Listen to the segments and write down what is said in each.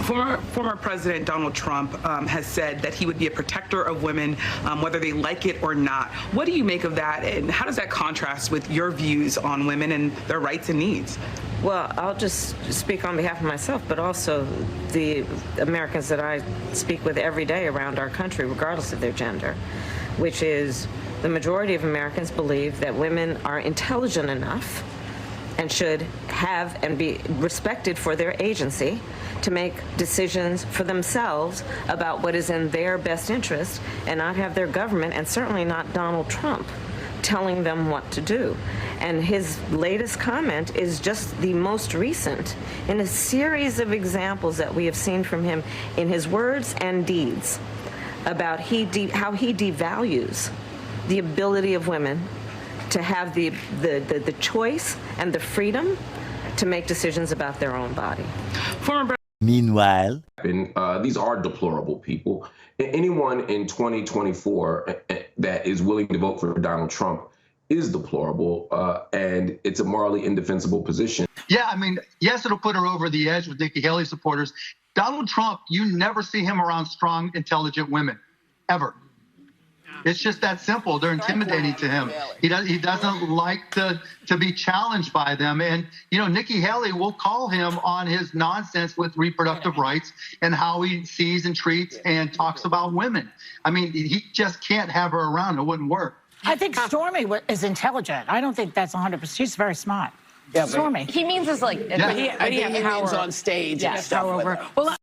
Former President Donald Trump has said that he would be a protector of women, whether they like it or not. What do you make of that, and how does that contrast with your views on women and their rights and needs? Well, I'll just speak on behalf of myself, but also the Americans that I speak with every day around our country, regardless of their gender, which is the majority of Americans believe that women are intelligent enough and should have and be respected for their agency to make decisions for themselves about what is in their best interest, and not have their government, and certainly not Donald Trump, telling them what to do. And his latest comment is just the most recent in a series of examples that we have seen from him in his words and deeds about how he devalues the ability of women to have the choice and the freedom to make decisions about their own body. Meanwhile, these are deplorable people. Anyone in 2024 that is willing to vote for Donald Trump is deplorable, and it's a morally indefensible position. Yeah, I mean, yes, it'll put her over the edge with Nikki Haley supporters. Donald Trump, you never see him around strong, intelligent women, ever. It's just that simple. They're intimidating to him. He doesn't like to be challenged by them. And, you know, Nikki Haley will call him on his nonsense with reproductive rights and how he sees and treats and talks about women. I mean, he just can't have her around. It wouldn't work. I think Stormy is intelligent. I don't think that's 100%. She's very smart. Yeah, Stormy. He means is like, Yeah. but he means on stage and stuff. Over. Well,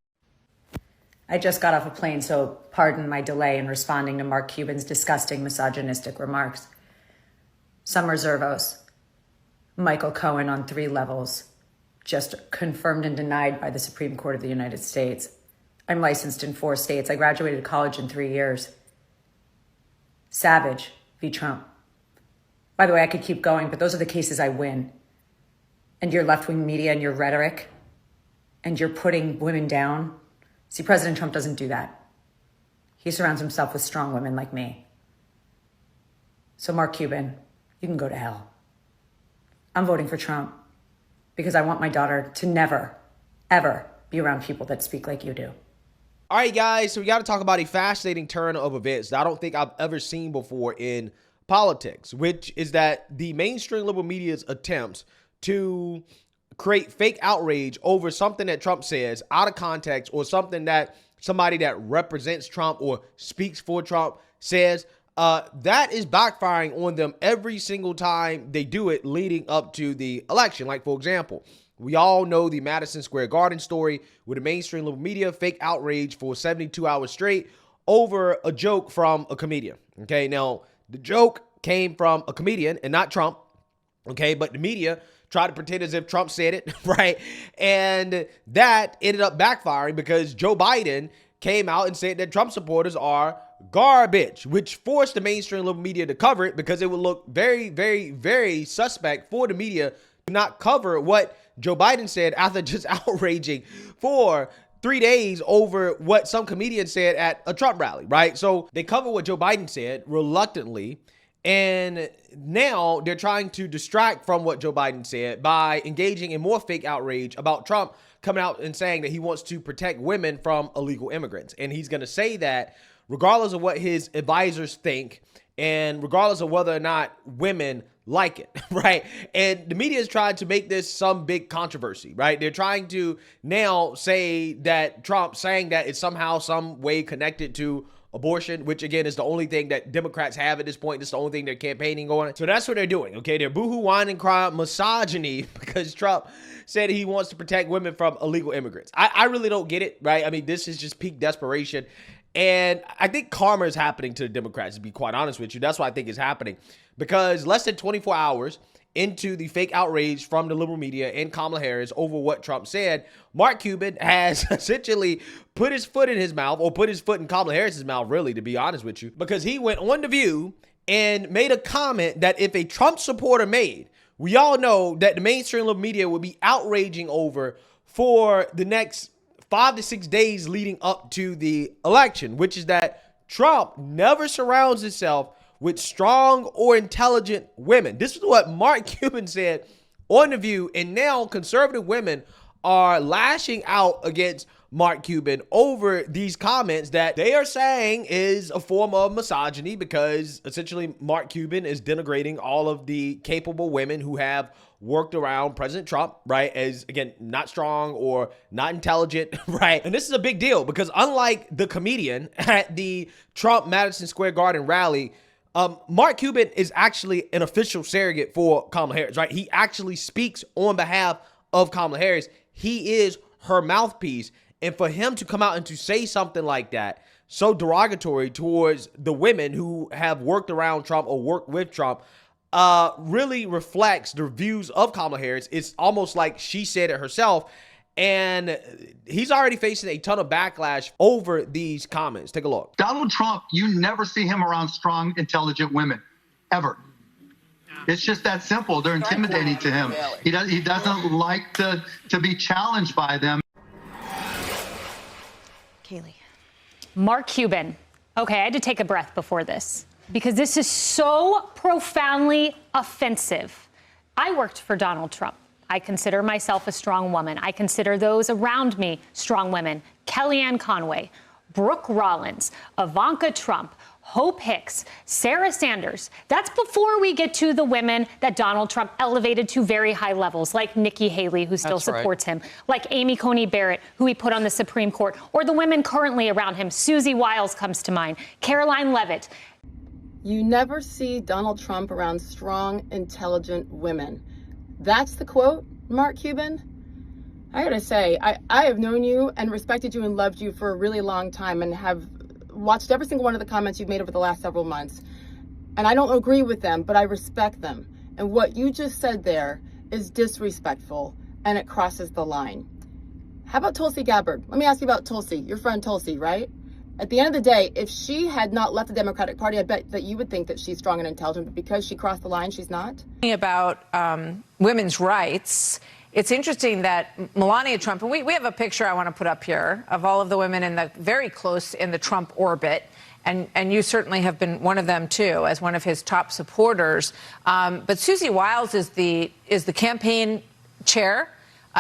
I just got off a plane, so pardon my delay in responding to Mark Cuban's disgusting misogynistic remarks. Some reservos. Michael Cohen on 3 levels. Just confirmed and denied by the Supreme Court of the United States. I'm licensed in 4 states. I graduated college in 3 years. Savage v. Trump. By the way, I could keep going, but those are the cases I win. And your left-wing media and your rhetoric, and you're putting women down. See, President Trump doesn't do that. He surrounds himself with strong women like me. So Mark Cuban, you can go to hell. I'm voting for Trump because I want my daughter to never, ever be around people that speak like you do. All right, guys, so we got to talk about a fascinating turn of events that I don't think I've ever seen before in politics, which is that the mainstream liberal media's attempts to create fake outrage over something that Trump says out of context, or something that somebody that represents Trump or speaks for Trump says, that is backfiring on them every single time they do it leading up to the election. Like, for example, we all know the Madison Square Garden story with the mainstream liberal media fake outrage for 72 hours straight over a joke from a comedian. Okay, now the joke came from a comedian and not Trump. Okay, but the media tried to pretend as if Trump said it, right? And that ended up backfiring because Joe Biden came out and said that Trump supporters are garbage, which forced the mainstream liberal media to cover it because it would look very, very, very suspect for the media to not cover what Joe Biden said after just outraging for 3 days over what some comedian said at a Trump rally, right? So they covered what Joe Biden said reluctantly, and now they're trying to distract from what Joe Biden said by engaging in more fake outrage about Trump coming out and saying that he wants to protect women from illegal immigrants. And he's going to say that regardless of what his advisors think and regardless of whether or not women like it, right? And the media is trying to make this some big controversy, right? They're trying to now say that Trump saying that it's somehow some way connected to abortion, which again is the only thing that Democrats have at this point. It's the only thing they're campaigning on. So that's what they're doing, okay? They're boohoo, whine, and cry misogyny because Trump said he wants to protect women from illegal immigrants. I really don't get it, right? I mean, this is just peak desperation. And I think karma is happening to the Democrats, to be quite honest with you. That's what I think is happening, because less than 24 hours into the fake outrage from the liberal media and Kamala Harris over what Trump said, Mark Cuban has essentially put his foot in his mouth, or put his foot in Kamala Harris's mouth, really, to be honest with you, because he went on The View and made a comment that if a Trump supporter made, we all know that the mainstream liberal media would be outraging over for the next 5 to 6 days leading up to the election, which is that Trump never surrounds himself with strong or intelligent women. This is what Mark Cuban said on The View, and now conservative women are lashing out against Mark Cuban over these comments that they are saying is a form of misogyny, because essentially Mark Cuban is denigrating all of the capable women who have worked around President Trump, right, as, again, not strong or not intelligent, right? And this is a big deal because unlike the comedian at the Trump Madison Square Garden rally, Mark Cuban is actually an official surrogate for Kamala Harris, right? He actually speaks on behalf of Kamala Harris. He is her mouthpiece. And for him to come out and to say something like that, so derogatory towards the women who have worked around Trump or worked with Trump, really reflects the views of Kamala Harris. It's almost like she said it herself. And he's already facing a ton of backlash over these comments. Take a look. Donald Trump, you never see him around strong, intelligent women, ever. It's just that simple. They're intimidating to him. He doesn't like to be challenged by them. Kaylee. Mark Cuban. Okay, I had to take a breath before this because this is so profoundly offensive. I worked for Donald Trump. I consider myself a strong woman. I consider those around me strong women. Kellyanne Conway, Brooke Rollins, Ivanka Trump, Hope Hicks, Sarah Sanders. That's before we get to the women that Donald Trump elevated to very high levels, like Nikki Haley, who still supports him, like Amy Coney Barrett, who he put on the Supreme Court, or the women currently around him. Susie Wiles comes to mind, Caroline Leavitt. You never see Donald Trump around strong, intelligent women. That's the quote, Mark Cuban. I gotta say, I have known you and respected you and loved you for a really long time and have watched every single one of the comments you've made over the last several months. And I don't agree with them, but I respect them. And what you just said there is disrespectful and it crosses the line. How about Tulsi Gabbard? Let me ask you about Tulsi, your friend Tulsi, right? At the end of the day, if she had not left the Democratic Party, I bet that you would think that she's strong and intelligent, but because she crossed the line, she's not. About women's rights, it's interesting that Melania Trump, and we have a picture I want to put up here of all of the women in the very close in the Trump orbit. And you certainly have been one of them, too, as one of his top supporters. But Susie Wiles is the campaign chair.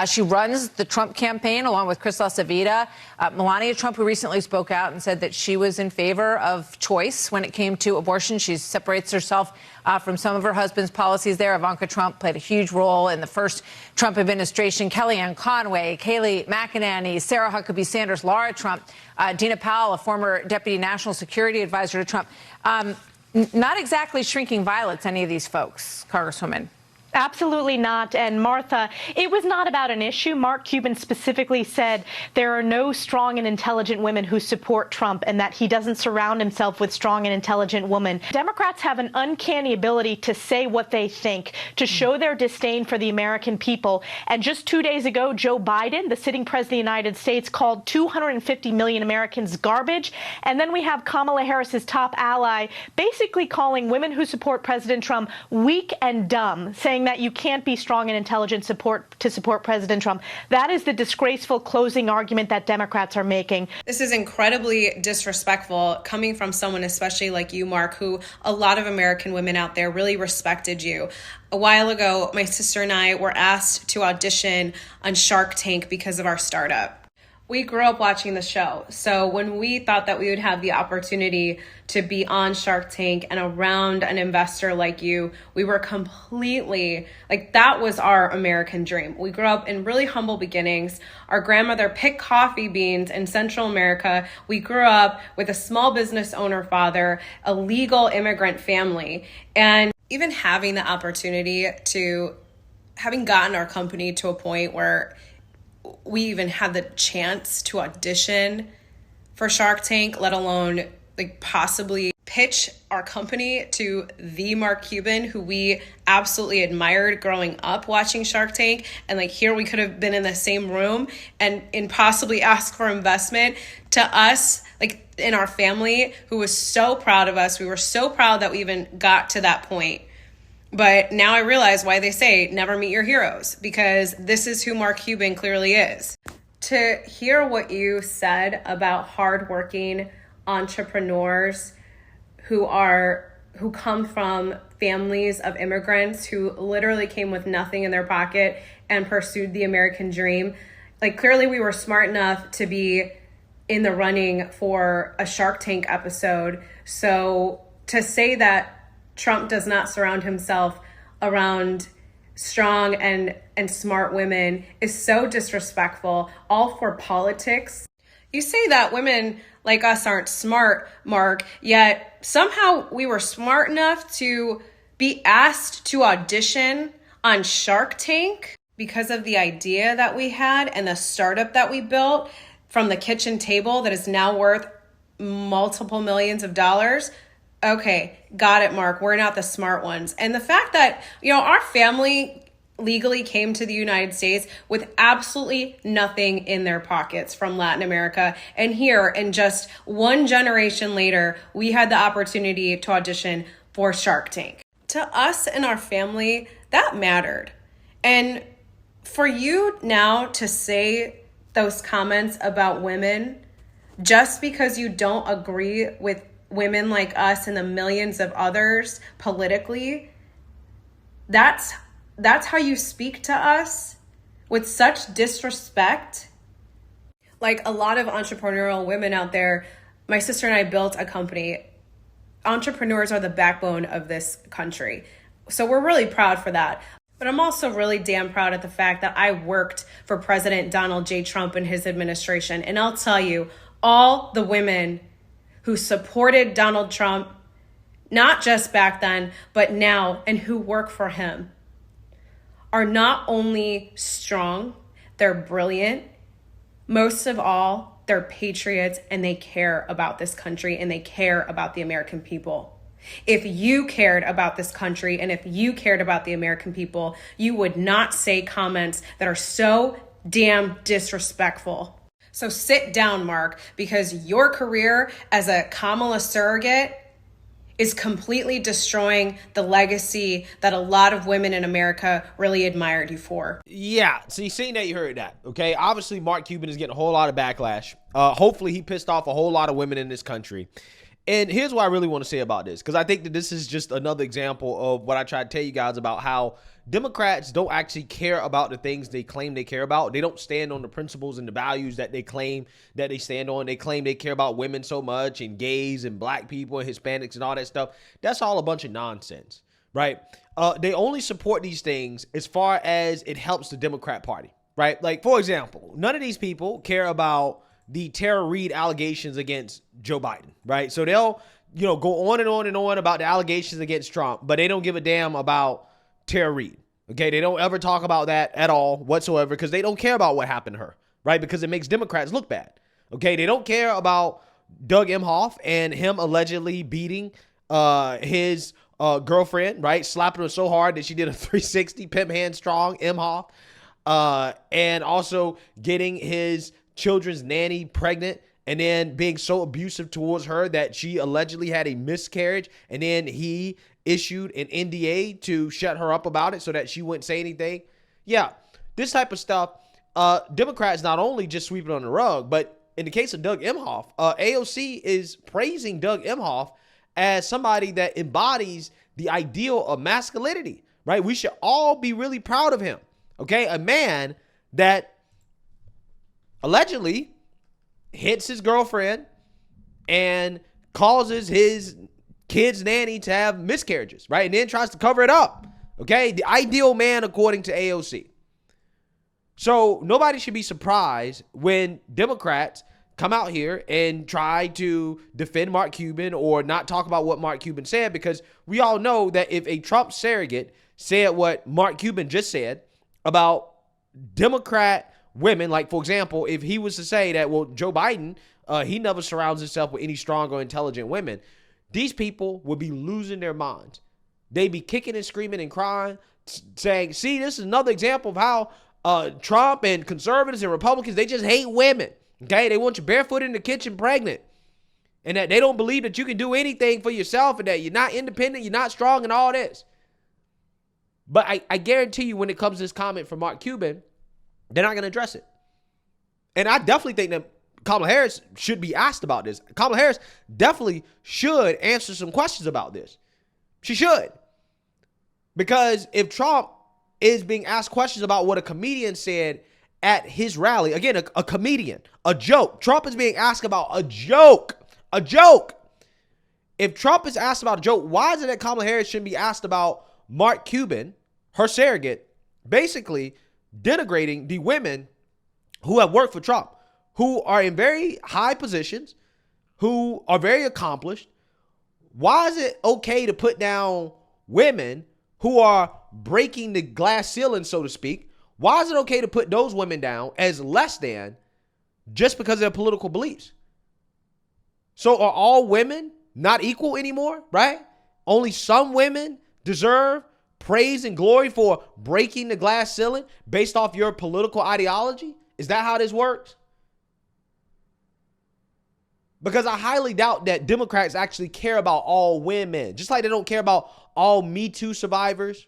She runs the Trump campaign along with Chris LaCivita. Melania Trump, who recently spoke out and said that she was in favor of choice when it came to abortion. She separates herself from some of her husband's policies there. Ivanka Trump played a huge role in the first Trump administration. Kellyanne Conway, Kayleigh McEnany, Sarah Huckabee Sanders, Laura Trump, Dina Powell, a former deputy national security advisor to Trump. Not exactly shrinking violets, any of these folks, Congresswoman. Absolutely not. And Martha, it was not about an issue. Mark Cuban specifically said there are no strong and intelligent women who support Trump and that he doesn't surround himself with strong and intelligent women. Democrats have an uncanny ability to say what they think, to show their disdain for the American people. And just 2 days ago, Joe Biden, the sitting president of the United States, called 250 million Americans garbage. And then we have Kamala Harris's top ally basically calling women who support President Trump weak and dumb, saying that you can't be strong and intelligent to support President Trump. That is the disgraceful closing argument that Democrats are making. This is incredibly disrespectful coming from someone, especially like you, Mark, who a lot of American women out there really respected you. A while ago, my sister and I were asked to audition on Shark Tank because of our startup. We grew up watching the show, so when we thought that we would have the opportunity to be on Shark Tank and around an investor like you, we were completely, that was our American dream. We grew up in really humble beginnings. Our grandmother picked coffee beans in Central America. We grew up with a small business owner father, a legal immigrant family, and even having the opportunity to, having gotten our company to a point where we even had the chance to audition for Shark Tank, let alone possibly pitch our company to the Mark Cuban, who we absolutely admired growing up watching Shark Tank. And here we could have been in the same room and possibly ask for investment to us, in our family, who was so proud of us. We were so proud that we even got to that point. But now I realize why they say never meet your heroes, because this is who Mark Cuban clearly is. To hear what you said about hardworking entrepreneurs who come from families of immigrants who literally came with nothing in their pocket and pursued the American dream, Like, clearly we were smart enough to be in the running for a Shark Tank episode. So to say that Trump does not surround himself around strong and smart women is so disrespectful, all for politics. You say that women like us aren't smart, Mark, yet somehow we were smart enough to be asked to audition on Shark Tank because of the idea that we had and the startup that we built from the kitchen table that is now worth multiple millions of dollars. Okay, got it, Mark. We're not the smart ones. And the fact that, our family legally came to the United States with absolutely nothing in their pockets from Latin America. And here, and just one generation later, we had the opportunity to audition for Shark Tank. To us and our family, that mattered. And for you now to say those comments about women just because you don't agree with women like us and the millions of others politically, that's how you speak to us with such disrespect. Like a lot of entrepreneurial women out there, my sister and I built a company. Entrepreneurs are the backbone of this country. So we're really proud for that. But I'm also really damn proud of the fact that I worked for President Donald J. Trump and his administration. And I'll tell you, all the women who supported Donald Trump, not just back then, but now, and who work for him, are not only strong, they're brilliant. Most of all, they're patriots, and they care about this country, and they care about the American people. If you cared about this country and if you cared about the American people, you would not say comments that are so damn disrespectful. So sit down, Mark, because your career as a Kamala surrogate is completely destroying the legacy that a lot of women in America really admired you for. Yeah, so you seen that, you heard that, okay? Obviously, Mark Cuban is getting a whole lot of backlash. Hopefully, he pissed off a whole lot of women in this country. And here's what I really want to say about this, because I think that this is just another example of what I tried to tell you guys about how Democrats don't actually care about the things they claim they care about. They don't stand on the principles and the values that they claim that they stand on. They claim they care about women so much and gays and black people and Hispanics and all that stuff. That's all a bunch of nonsense, right? They only support these things as far as it helps the Democrat Party, right? Like, for example, none of these people care about the Tara Reade allegations against Joe Biden, right? So they'll, go on and on and on about the allegations against Trump, but they don't give a damn about Tara Reade, okay? They don't ever talk about that at all whatsoever because they don't care about what happened to her, right? Because it makes Democrats look bad, okay? They don't care about Doug Emhoff and him allegedly beating his girlfriend, right? Slapping her so hard that she did a 360 pimp hand strong, Emhoff, and also getting his children's nanny pregnant and then being so abusive towards her that she allegedly had a miscarriage, and then he issued an NDA to shut her up about it so that she wouldn't say anything. Yeah, this type of stuff, Democrats not only just sweep it on the rug, but in the case of Doug Emhoff, AOC is praising Doug Emhoff as somebody that embodies the ideal of masculinity, right? We should all be really proud of him, okay? A man that allegedly hits his girlfriend and causes his kid's nanny to have miscarriages, right? And then tries to cover it up, okay? The ideal man according to AOC. So nobody should be surprised when Democrats come out here and try to defend Mark Cuban or not talk about what Mark Cuban said, because we all know that if a Trump surrogate said what Mark Cuban just said about Democrat women, like, for example, if he was to say that, well, Joe Biden, he never surrounds himself with any strong or intelligent women, these people would be losing their minds. They'd be kicking and screaming and crying, saying, see, this is another example of how Trump and conservatives and Republicans, they just hate women, okay? They want you barefoot in the kitchen pregnant, and that they don't believe that you can do anything for yourself and that you're not independent, you're not strong, and all this. But I guarantee you, when it comes to this comment from Mark Cuban, they're not going to address it. And I definitely think that Kamala Harris should be asked about this. Kamala Harris definitely should answer some questions about this. She should. Because if Trump is being asked questions about what a comedian said at his rally. Again, a comedian, a joke. Trump is being asked about a joke. A joke. If Trump is asked about a joke, why is it that Kamala Harris shouldn't be asked about Mark Cuban, her surrogate, basically denigrating the women who have worked for Trump, who are in very high positions, who are very accomplished? Why is it okay to put down women who are breaking the glass ceiling, so to speak? Why is it okay to put those women down as less than just because of their political beliefs? So are all women not equal anymore, right? Only some women deserve praise and glory for breaking the glass ceiling based off your political ideology? Is that how this works? Because I highly doubt that Democrats actually care about all women, just like they don't care about all Me Too survivors,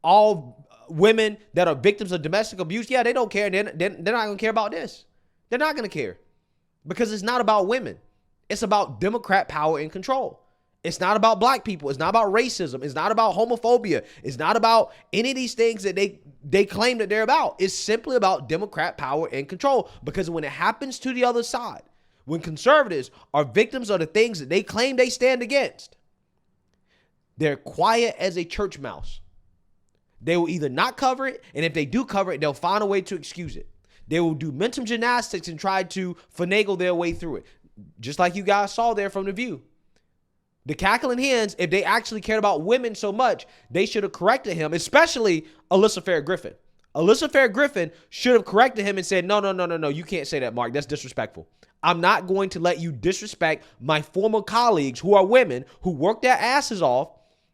all women that are victims of domestic abuse. Yeah, they don't care. They're not going to care about this. They're not going to care because it's not about women. It's about Democrat power and control. It's not about black people. It's not about racism. It's not about homophobia. It's not about any of these things that they claim that they're about. It's simply about Democrat power and control, because when it happens to the other side, when conservatives are victims of the things that they claim they stand against, they're quiet as a church mouse. They will either not cover it, and if they do cover it, they'll find a way to excuse it. They will do mental gymnastics and try to finagle their way through it, just like you guys saw there from The View. The cackling hens, if they actually cared about women so much, they should have corrected him, especially Alyssa Fair Griffin. Alyssa Fair Griffin should have corrected him and said, no, you can't say that, Mark. That's disrespectful. I'm not going to let you disrespect my former colleagues who are women who work their asses off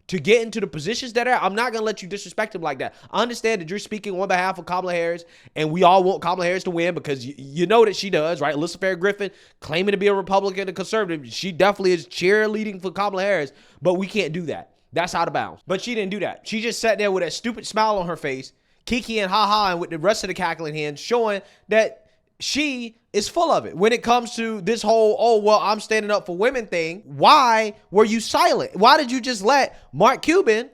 to get into the positions that are. I'm not going to let you disrespect them like that. I understand that you're speaking on behalf of Kamala Harris, and we all want Kamala Harris to win because you know that she does, right? Alyssa Fair Griffin claiming to be a Republican and conservative. She definitely is cheerleading for Kamala Harris, but we can't do that. That's out of bounds. But she didn't do that. She just sat there with that stupid smile on her face, kiki and ha-ha, and with the rest of the cackling hands, showing that she is full of it. When it comes to this whole, oh, well, I'm standing up for women thing, why were you silent? Why did you just let Mark Cuban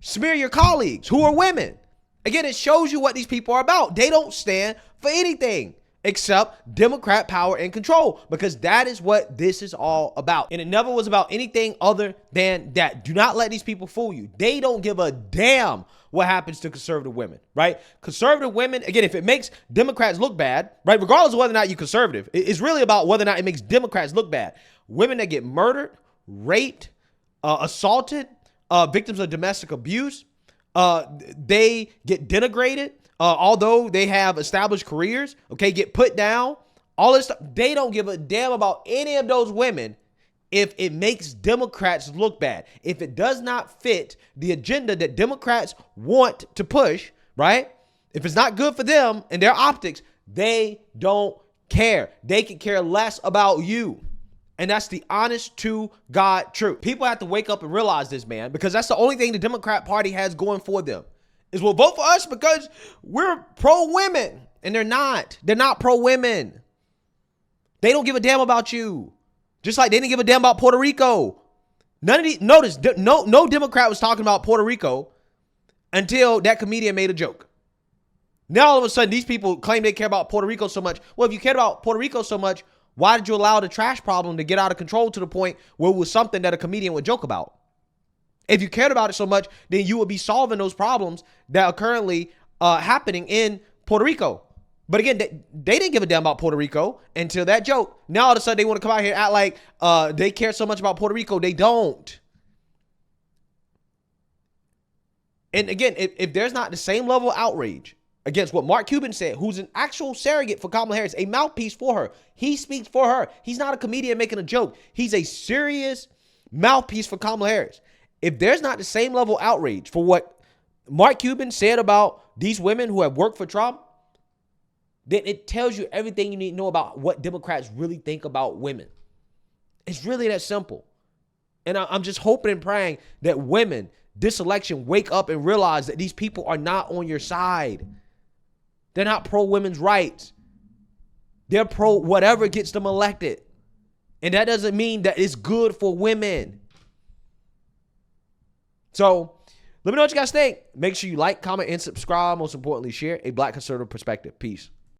smear your colleagues who are women? Again, it shows you what these people are about. They don't stand for anything except Democrat power and control, because that is what this is all about. And it never was about anything other than that. Do not let these people fool you. They don't give a damn what happens to conservative women, right? Conservative women, again, if it makes Democrats look bad, right, regardless of whether or not you're conservative, it's really about whether or not it makes Democrats look bad. Women that get murdered, raped, assaulted, victims of domestic abuse, they get denigrated, although they have established careers, okay, get put down, all this stuff. They don't give a damn about any of those women if it makes Democrats look bad. If it does not fit the agenda that Democrats want to push, right? If it's not good for them and their optics, they don't care. They can care less about you. And that's the honest to God truth. People have to wake up and realize this, man, because that's the only thing the Democrat Party has going for them. Is we'll vote for us because we're pro-women. And they're not. They're not pro-women. They don't give a damn about you. Just like they didn't give a damn about Puerto Rico. None of these, notice, no Democrat was talking about Puerto Rico until that comedian made a joke. Now all of a sudden these people claim they care about Puerto Rico so much. Well, if you cared about Puerto Rico so much, why did you allow the trash problem to get out of control to the point where it was something that a comedian would joke about? If you cared about it so much, then you would be solving those problems that are currently happening in Puerto Rico. But again, they didn't give a damn about Puerto Rico until that joke. Now all of a sudden they want to come out here and act like they care so much about Puerto Rico. They don't. And again, if there's not the same level of outrage against what Mark Cuban said, who's an actual surrogate for Kamala Harris, a mouthpiece for her. He speaks for her. He's not a comedian making a joke. He's a serious mouthpiece for Kamala Harris. If there's not the same level of outrage for what Mark Cuban said about these women who have worked for Trump, then it tells you everything you need to know about what Democrats really think about women. It's really that simple. And I'm just hoping and praying that women this election wake up and realize that these people are not on your side. They're not pro women's rights. They're pro whatever gets them elected. And that doesn't mean that it's good for women. So Let me know what you guys think. Make sure you like, comment, and subscribe. Most importantly, share a Black conservative perspective. Peace.